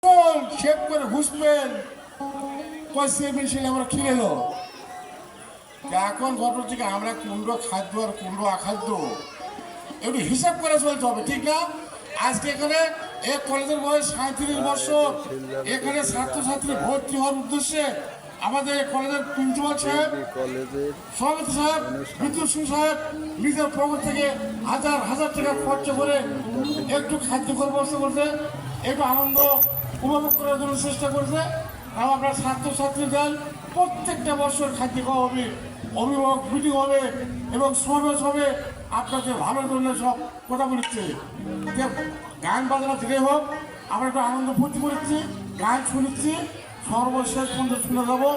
Shave করে ঘুষবেন কষে মিশিয়ে আমরা খিলেলো এখন ঘটনা থেকে আমরা কুমড়ো খাদ্য আর কুমড়ো আখাদ্য একটু হিসাব করে চলতে হবে, ঠিক না? আজকে এখানে এক কলেজের বয়স 37 বছর, এখানে ছাত্রছাত্রী ভর্তি হওয়ার উদ্দেশ্যে আমাদের কলেজের প্রিন্সিপাল সাহেব, সভাপতি সাহেব, বিদ্যুৎ সিং সাহেব নিজের পকেট থেকে হাজার হাজার টাকা খরচা করে একটু খাদ্যকর ব্যবস্থা করছে, একটু আনন্দ উপভোগ করার জন্য চেষ্টা করছে। এবং আপনার ছাত্রছাত্রীদের প্রত্যেকটা বছর খাদ্য খাওয়া হবে, অভিভাবক মিটিং হবে এবং সমাবেশ হবে, আপনাদের ভালোর জন্য সব কথা বলেছে। গান বাজনা ধীরে হোক, আমরা একটু আনন্দ ফুর্তি করেছি, গান শুনেছি, সর্বশেষ পর্যন্ত শুনে যাবো।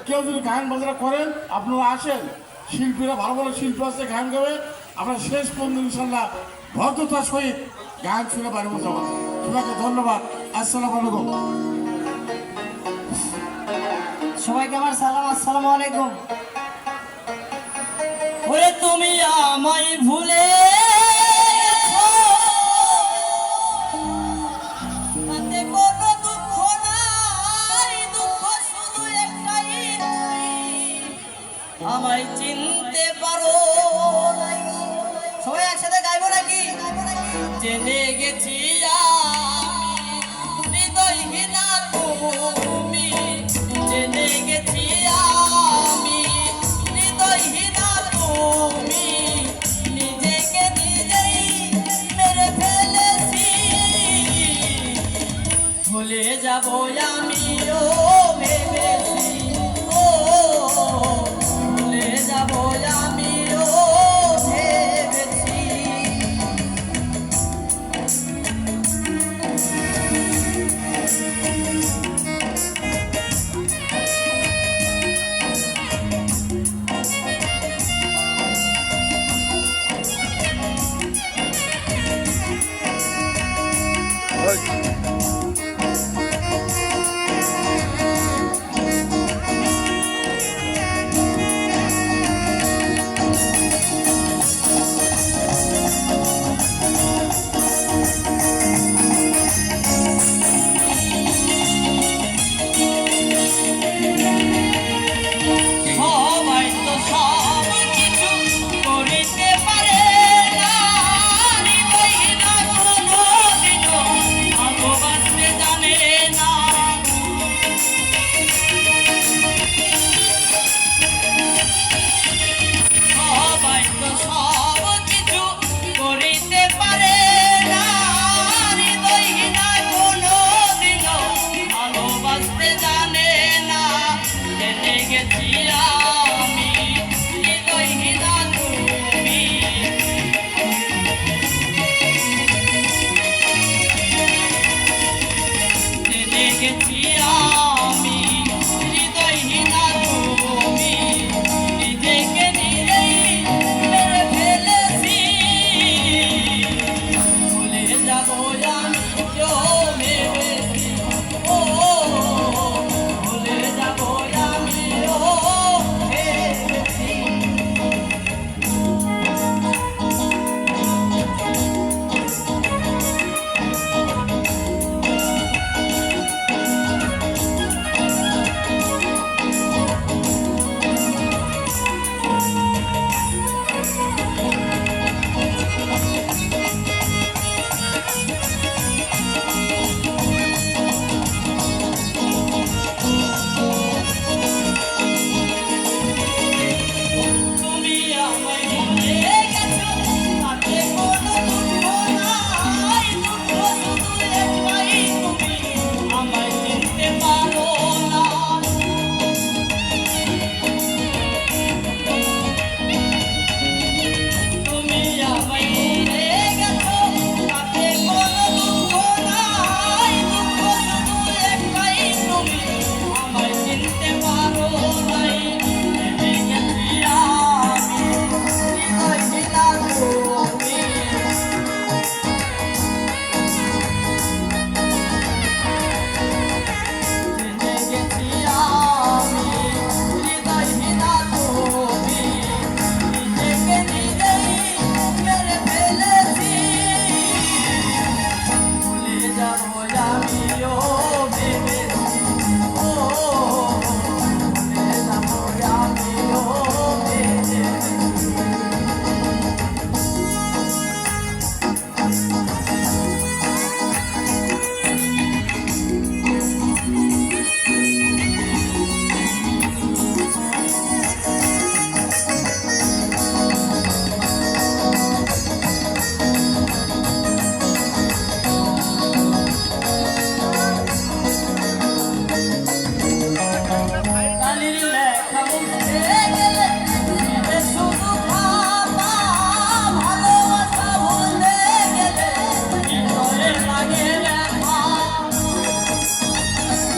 কেউ যদি গান বাজনা করেন আপনারা আসেন, শিল্পীরা ভালো ভালো শিল্পী আছে গান গাবে, আমরা শেষ পর্যন্ত ইনশাল্লাহ ভদ্রতার সহিত গান শুনে বাড়ি মতো যাবো। সবাইকে ধন্যবাদ। আসসালামু আলাইকুম। সবাইকে আমার সালাম, আসসালামু আলাইকুম। ওরে তুমি আমায় ভুলে তাতে কোনো দুঃখ নাই, দুঃখ শুধু একটাই, আমায় চিনতে পারো নাই। সবাই একসাথে গাইবো নাকি? জেনে গেছি আমি হৃদয়হীনা তুমি, জেনে গেছি আমি হৃদয়হীনা তুমি, নিজেকে নিজেই মেরে ফেলেছি, ভুলে যাব আমিও ভেবেছি, ও ভুলে যাব আমিও ভেবেছি। Hey.